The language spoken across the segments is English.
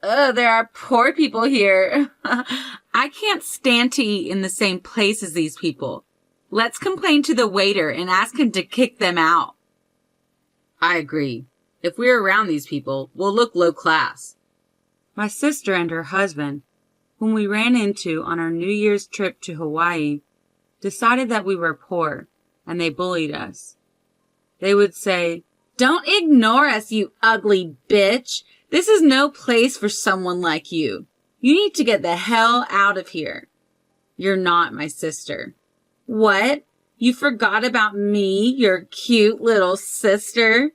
There are poor people here. I can't stand to eat in the same place as these people. Let's complain to the waiter and ask him to kick them out. I agree. If we're around these people, we'll look low class. My sister and her husband, whom we ran into on our New Year's trip to Hawaii, decided that we were poor, and they bullied us. They would say, "Don't ignore us, you ugly bitch. This is no place for someone like you. You need to get the hell out of here." You're not my sister. What? You forgot about me, your cute little sister?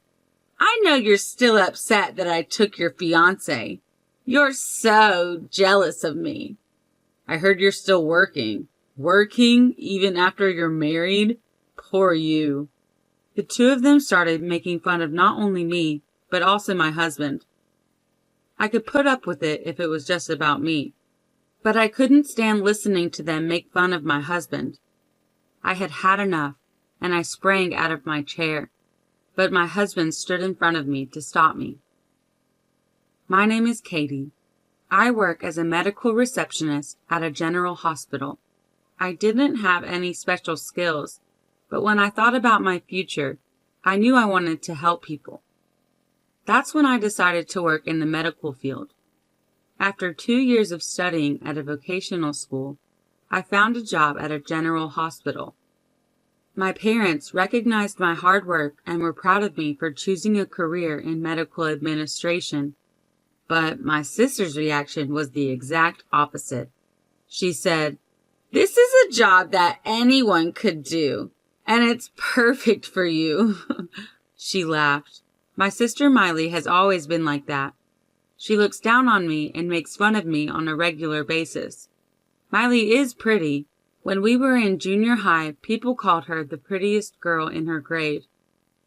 I know you're still upset that I took your fiancé. You're so jealous of me. I heard you're still working. Working even after you're married? Poor you. The two of them started making fun of not only me, but also my husband. I could put up with it if it was just about me, but I couldn't stand listening to them make fun of my husband. I had had enough, and I sprang out of my chair, but my husband stood in front of me to stop me. My name is Katie. I work as a medical receptionist at a general hospital. I didn't have any special skills, but when I thought about my future, I knew I wanted to help people. That's when I decided to work in the medical field. After 2 years of studying at a vocational school, I found a job at a general hospital. My parents recognized my hard work and were proud of me for choosing a career in medical administration. But my sister's reaction was the exact opposite. She said, "This is a job that anyone could do, and it's perfect for you." She laughed. My sister Miley has always been like that. She looks down on me and makes fun of me on a regular basis. Miley is pretty. When we were in junior high, people called her the prettiest girl in her grade.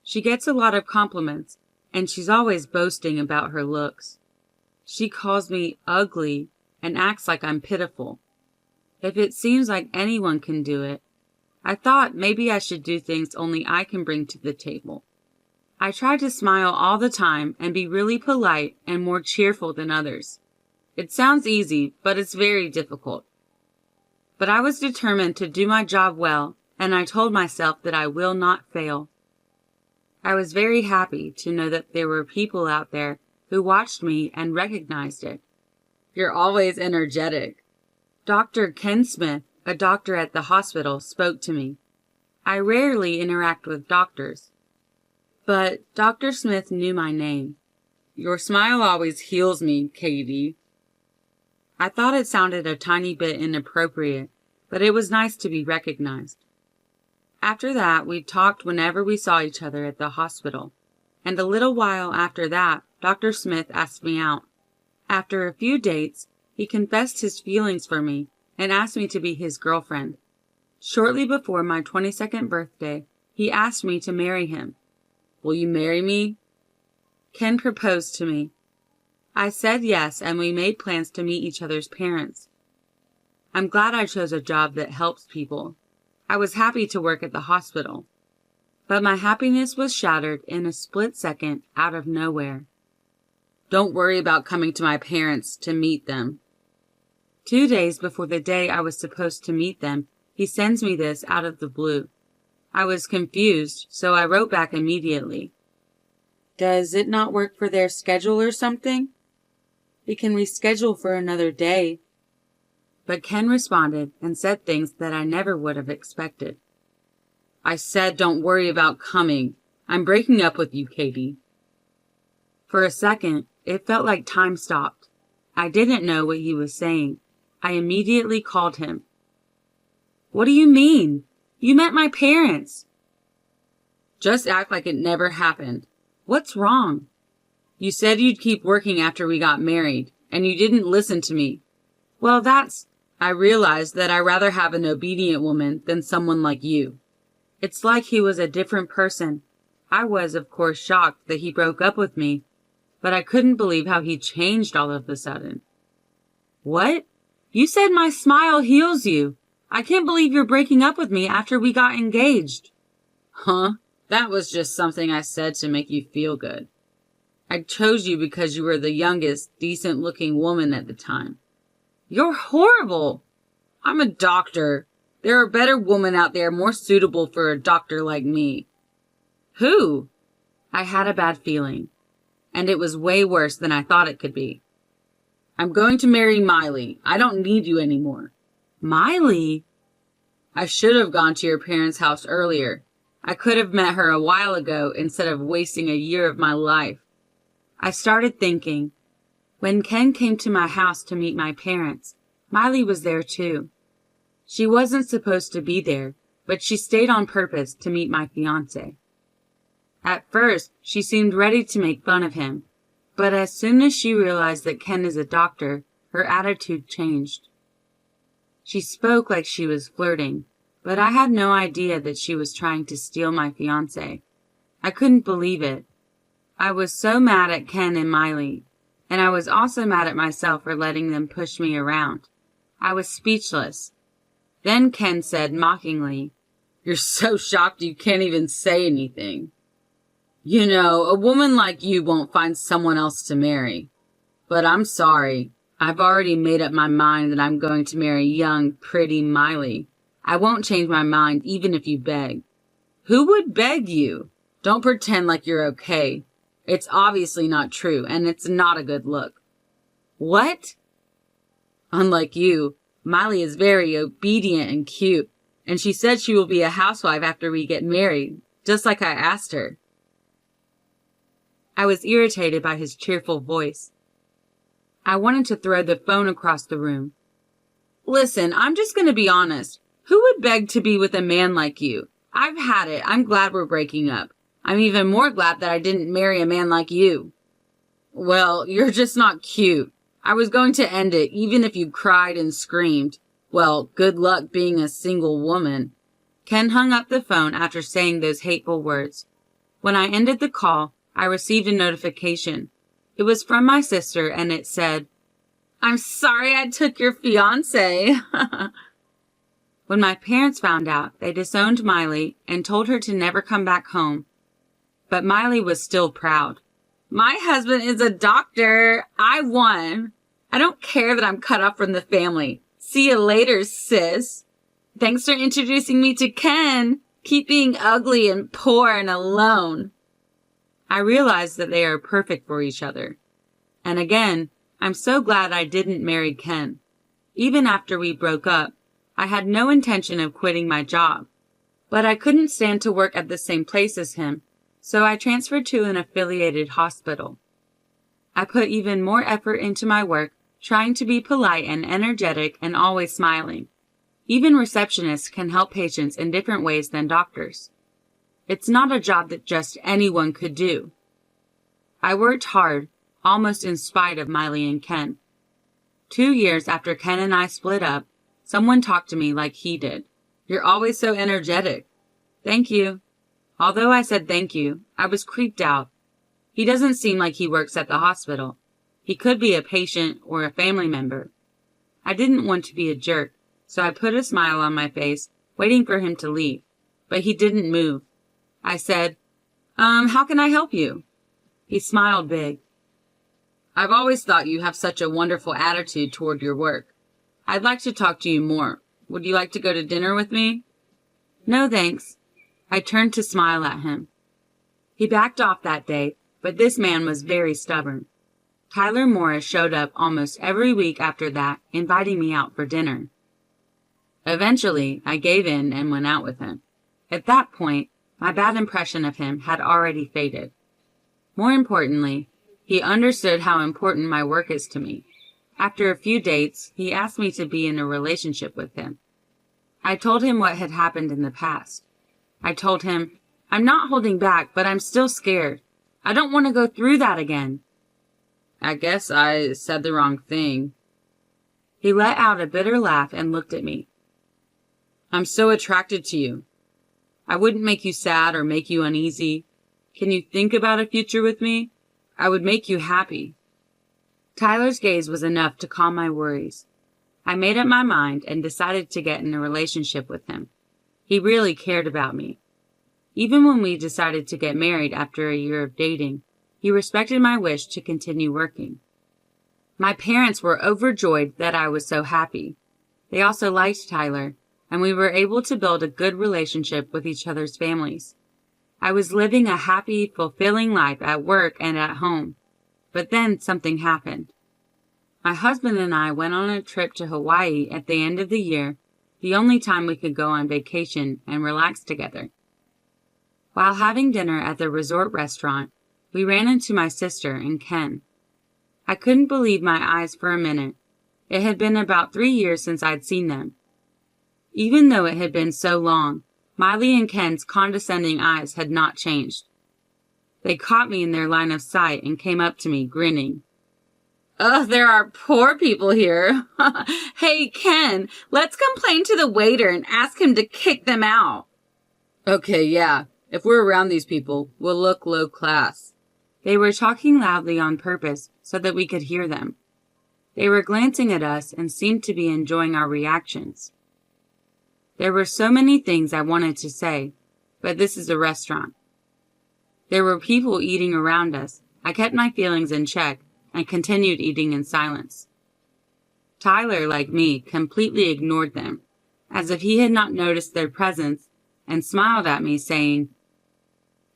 She gets a lot of compliments, and she's always boasting about her looks. She calls me ugly and acts like I'm pitiful. If it seems like anyone can do it, I thought maybe I should do things only I can bring to the table. I try to smile all the time and be really polite and more cheerful than others. It sounds easy, but it's very difficult. But I was determined to do my job well, and I told myself that I will not fail. I was very happy to know that there were people out there who watched me and recognized it. You're always energetic. Dr. Ken Smith, a doctor at the hospital, spoke to me. I rarely interact with doctors, but Dr. Smith knew my name. Your smile always heals me, Katie. I thought it sounded a tiny bit inappropriate, but it was nice to be recognized. After that, we talked whenever we saw each other at the hospital, and a little while after that, Dr. Smith asked me out. After a few dates, he confessed his feelings for me and asked me to be his girlfriend. Shortly before my 22nd birthday, he asked me to marry him. Will you marry me? Ken proposed to me. I said yes, and we made plans to meet each other's parents. I'm glad I chose a job that helps people. I was happy to work at the hospital, but my happiness was shattered in a split second out of nowhere. Don't worry about coming to my parents to meet them. 2 days before the day I was supposed to meet them, he sends me this out of the blue. I was confused, so I wrote back immediately. Does it not work for their schedule or something? We can reschedule for another day. But Ken responded and said things that I never would have expected. I said don't worry about coming. I'm breaking up with you, Katie. For a second, it felt like time stopped. I didn't know what he was saying. I immediately called him. What do you mean? You met my parents. Just act like it never happened. What's wrong? You said you'd keep working after we got married, and you didn't listen to me. Well, I realized that I'd rather have an obedient woman than someone like you. It's like he was a different person. I was, of course, shocked that he broke up with me, but I couldn't believe how he changed all of a sudden. What? You said my smile heals you. I can't believe you're breaking up with me after we got engaged. Huh? That was just something I said to make you feel good. I chose you because you were the youngest, decent-looking woman at the time. You're horrible. I'm a doctor. There are better women out there more suitable for a doctor like me. Who? I had a bad feeling, and it was way worse than I thought it could be. I'm going to marry Miley. I don't need you anymore. Miley? I should have gone to your parents' house earlier. I could have met her a while ago instead of wasting a year of my life. I started thinking, when Ken came to my house to meet my parents, Miley was there too. She wasn't supposed to be there, but she stayed on purpose to meet my fiancé. At first, she seemed ready to make fun of him, but as soon as she realized that Ken is a doctor, her attitude changed. She spoke like she was flirting, but I had no idea that she was trying to steal my fiancé. I couldn't believe it. I was so mad at Ken and Miley, and I was also mad at myself for letting them push me around. I was speechless. Then Ken said mockingly, "You're so shocked you can't even say anything. You know, a woman like you won't find someone else to marry. But I'm sorry. I've already made up my mind that I'm going to marry young, pretty Miley. I won't change my mind even if you beg." Who would beg you? Don't pretend like you're okay. It's obviously not true, and it's not a good look. What? Unlike you, Miley is very obedient and cute, and she said she will be a housewife after we get married, just like I asked her. I was irritated by his cheerful voice. I wanted to throw the phone across the room. Listen, I'm just going to be honest. Who would beg to be with a man like you? I've had it. I'm glad we're breaking up. I'm even more glad that I didn't marry a man like you. Well, you're just not cute. I was going to end it even if you cried and screamed. Well, good luck being a single woman. Ken hung up the phone after saying those hateful words. When I ended the call, I received a notification. It was from my sister, and it said, "I'm sorry I took your fiancé." When my parents found out, they disowned Miley and told her to never come back home. But Miley was still proud. My husband is a doctor. I won. I don't care that I'm cut off from the family. See you later, sis. Thanks for introducing me to Ken. Keep being ugly and poor and alone. I realized that they are perfect for each other. And again, I'm so glad I didn't marry Ken. Even after we broke up, I had no intention of quitting my job. But I couldn't stand to work at the same place as him, so I transferred to an affiliated hospital. I put even more effort into my work, trying to be polite and energetic and always smiling. Even receptionists can help patients in different ways than doctors. It's not a job that just anyone could do. I worked hard, almost in spite of Miley and Ken. 2 years after Ken and I split up, someone talked to me like he did. "You're always so energetic." Thank you. Although I said thank you, I was creeped out. He doesn't seem like he works at the hospital. He could be a patient or a family member. I didn't want to be a jerk, so I put a smile on my face, waiting for him to leave. But he didn't move. I said, how can I help you?" He smiled big. "I've always thought you have such a wonderful attitude toward your work. I'd like to talk to you more. Would you like to go to dinner with me?" "No, thanks." I turned to smile at him. He backed off that day, but this man was very stubborn. Tyler Morris showed up almost every week after that, inviting me out for dinner. Eventually, I gave in and went out with him. At that point, my bad impression of him had already faded. More importantly, he understood how important my work is to me. After a few dates, he asked me to be in a relationship with him. I told him what had happened in the past. I told him, "I'm not holding back, but I'm still scared. I don't want to go through that again." I guess I said the wrong thing. He let out a bitter laugh and looked at me. "I'm so attracted to you. I wouldn't make you sad or make you uneasy. Can you think about a future with me? I would make you happy." Tyler's gaze was enough to calm my worries. I made up my mind and decided to get in a relationship with him. He really cared about me. Even when we decided to get married after a year of dating, He respected my wish to continue working. My parents were overjoyed that I was so happy. They also liked Tyler, and we were able to build a good relationship with each other's families. I was living a happy, fulfilling life at work and at home. But then something happened. My husband and I went on a trip to Hawaii at the end of the year, the only time we could go on vacation and relax together. While having dinner at the resort restaurant, we ran into my sister and Ken. I couldn't believe my eyes for a minute. It had been about 3 years since I'd seen them. Even though it had been so long, Miley and Ken's condescending eyes had not changed. They caught me in their line of sight and came up to me, grinning. Ugh, there are poor people here. Hey, Ken, let's complain to the waiter and ask him to kick them out. Okay, yeah. If we're around these people, we'll look low class. They were talking loudly on purpose so that we could hear them. They were glancing at us and seemed to be enjoying our reactions. There were so many things I wanted to say, but this is a restaurant. There were people eating around us. I kept my feelings in check and continued eating in silence. Tyler, like me, completely ignored them, as if he had not noticed their presence, and smiled at me, saying,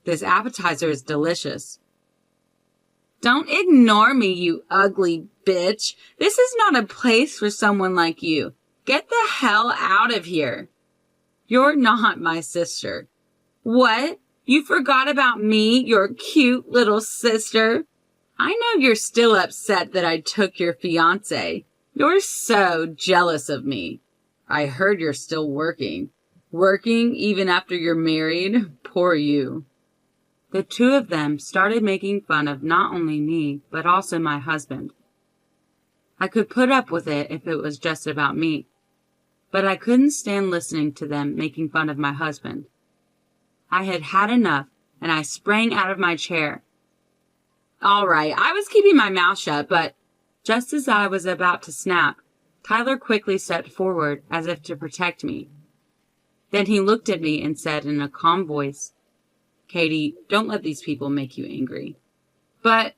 "This appetizer is delicious." Don't ignore me, you ugly bitch. This is not a place for someone like you. Get the hell out of here. You're not my sister. What? You forgot about me, your cute little sister? I know you're still upset that I took your fiancé. You're so jealous of me. I heard you're still working. Working even after you're married? Poor you. The two of them started making fun of not only me, but also my husband. I could put up with it if it was just about me, but I couldn't stand listening to them making fun of my husband. I had had enough, and I sprang out of my chair. All right, I was keeping my mouth shut, but just as I was about to snap, Tyler quickly stepped forward as if to protect me. Then he looked at me and said in a calm voice, "Katie, don't let these people make you angry." But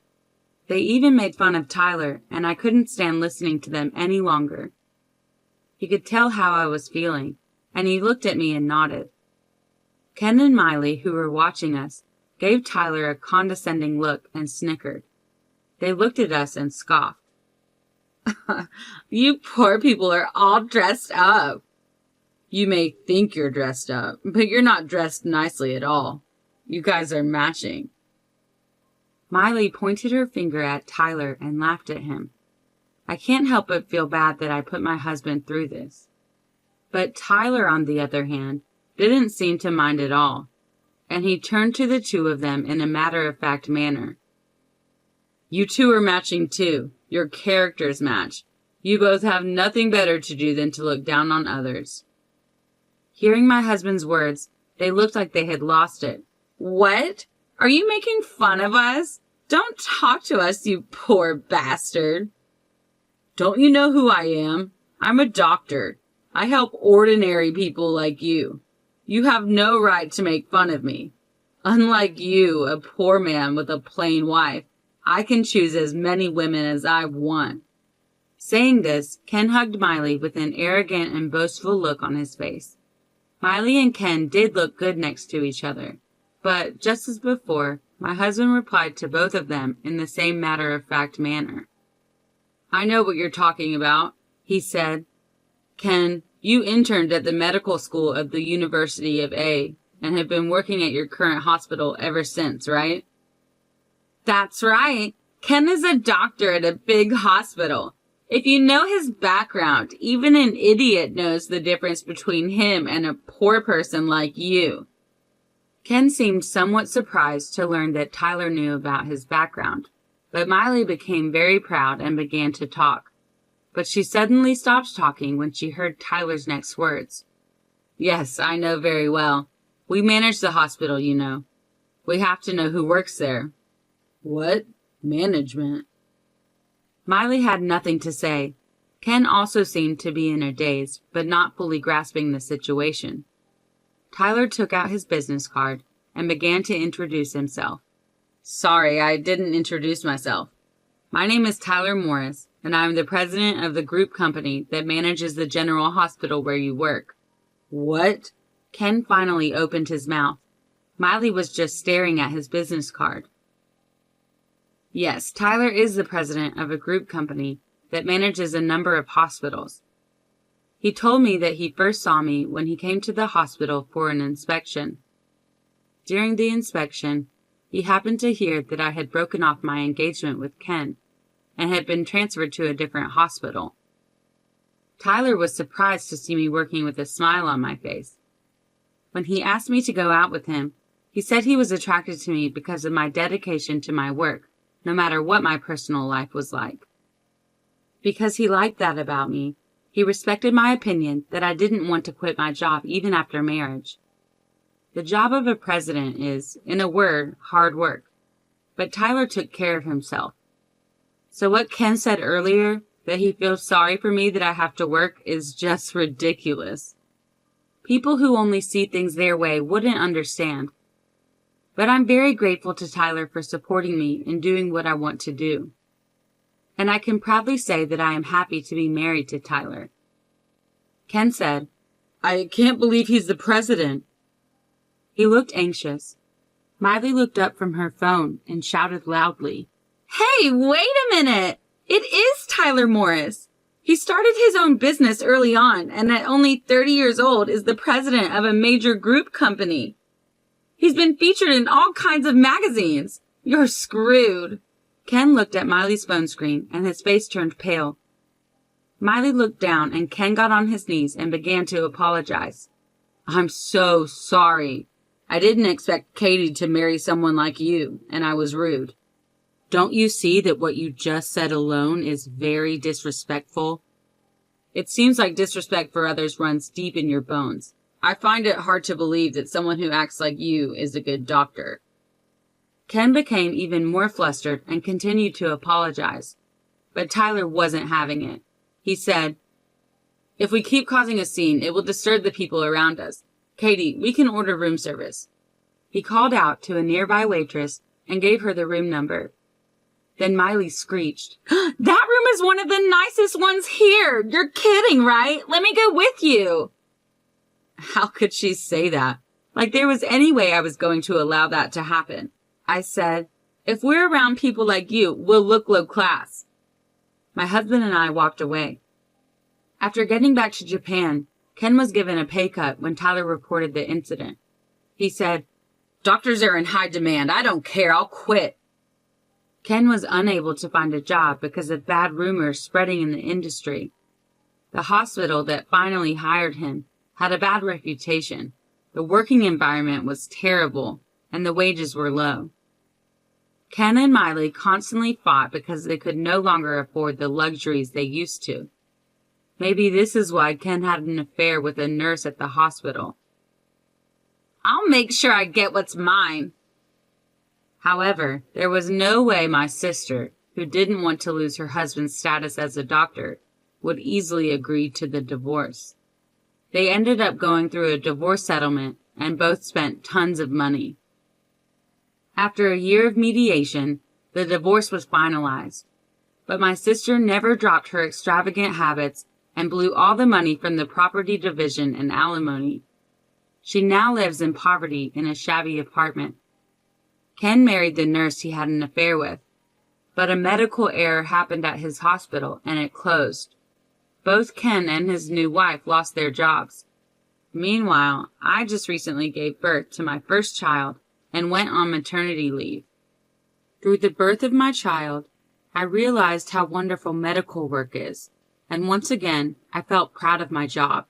they even made fun of Tyler, and I couldn't stand listening to them any longer. He could tell how I was feeling, and he looked at me and nodded. Ken and Miley, who were watching us, gave Tyler a condescending look and snickered. They looked at us and scoffed. You poor people are all dressed up. You may think you're dressed up, but you're not dressed nicely at all. You guys are matching. Miley pointed her finger at Tyler and laughed at him. I can't help but feel bad that I put my husband through this. But Tyler, on the other hand, didn't seem to mind at all, and he turned to the two of them in a matter-of-fact manner. You two are matching too. Your characters match. You both have nothing better to do than to look down on others. Hearing my husband's words, they looked like they had lost it. What? Are you making fun of us? Don't talk to us, you poor bastard. Don't you know who I am? I'm a doctor. I help ordinary people like you. You have no right to make fun of me. Unlike you, a poor man with a plain wife, I can choose as many women as I want. Saying this, Ken hugged Miley with an arrogant and boastful look on his face. Miley and Ken did look good next to each other, but just as before, my husband replied to both of them in the same matter-of-fact manner. I know what you're talking about, he said. Ken, you interned at the medical school of the University of A and have been working at your current hospital ever since, right? That's right. Ken is a doctor at a big hospital. If you know his background, even an idiot knows the difference between him and a poor person like you. Ken seemed somewhat surprised to learn that Tyler knew about his background, but Miley became very proud and began to talk. But she suddenly stopped talking when she heard Tyler's next words. Yes, I know very well. We manage the hospital, you know. We have to know who works there. What? Management? Miley had nothing to say. Ken also seemed to be in a daze, but not fully grasping the situation. Tyler took out his business card and began to introduce himself. Sorry, I didn't introduce myself. My name is Tyler Morris, and I'm the president of the group company that manages the general hospital where you work. What? Ken finally opened his mouth. Miley was just staring at his business card. Yes, Tyler is the president of a group company that manages a number of hospitals. He told me that he first saw me when he came to the hospital for an inspection. During the inspection, he happened to hear that I had broken off my engagement with Ken and had been transferred to a different hospital. Tyler was surprised to see me working with a smile on my face. When he asked me to go out with him, he said he was attracted to me because of my dedication to my work, no matter what my personal life was like. Because he liked that about me, he respected my opinion that I didn't want to quit my job even after marriage. The job of a president is, in a word, hard work, but Tyler took care of himself. So what Ken said earlier, that he feels sorry for me that I have to work, is just ridiculous. People who only see things their way wouldn't understand. But I'm very grateful to Tyler for supporting me in doing what I want to do. And I can proudly say that I am happy to be married to Tyler. Ken said, I can't believe he's the president. He looked anxious. Miley looked up from her phone and shouted loudly, Hey, wait a minute! It is Tyler Morris! He started his own business early on, and at only 30 years old is the president of a major group company. He's been featured in all kinds of magazines. You're screwed. Ken looked at Miley's phone screen, and his face turned pale. Miley looked down, and Ken got on his knees and began to apologize. I'm so sorry. I didn't expect Katie to marry someone like you, and I was rude. Don't you see that what you just said alone is very disrespectful? It seems like disrespect for others runs deep in your bones. I find it hard to believe that someone who acts like you is a good doctor. Ken became even more flustered and continued to apologize. But Tyler wasn't having it. He said, If we keep causing a scene, it will disturb the people around us. Katie, we can order room service. He called out to a nearby waitress and gave her the room number. Then Miley screeched, That room is one of the nicest ones here. You're kidding, right? Let me go with you. How could she say that? Like there was any way I was going to allow that to happen. I said, If we're around people like you, we'll look low class. My husband and I walked away. After getting back to Japan, Ken was given a pay cut when Tyler reported the incident. He said, Doctors are in high demand. I don't care. I'll quit. Ken was unable to find a job because of bad rumors spreading in the industry. The hospital that finally hired him had a bad reputation. The working environment was terrible, and the wages were low. Ken and Miley constantly fought because they could no longer afford the luxuries they used to. Maybe this is why Ken had an affair with a nurse at the hospital. I'll make sure I get what's mine. However, there was no way my sister, who didn't want to lose her husband's status as a doctor, would easily agree to the divorce. They ended up going through a divorce settlement and both spent tons of money. After a year of mediation, the divorce was finalized. But my sister never dropped her extravagant habits and blew all the money from the property division and alimony. She now lives in poverty in a shabby apartment. Ken married the nurse he had an affair with, but a medical error happened at his hospital and it closed. Both Ken and his new wife lost their jobs. Meanwhile, I just recently gave birth to my first child and went on maternity leave. Through the birth of my child, I realized how wonderful medical work is, and once again, I felt proud of my job.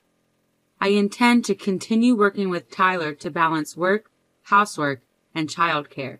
I intend to continue working with Tyler to balance work, housework, and childcare.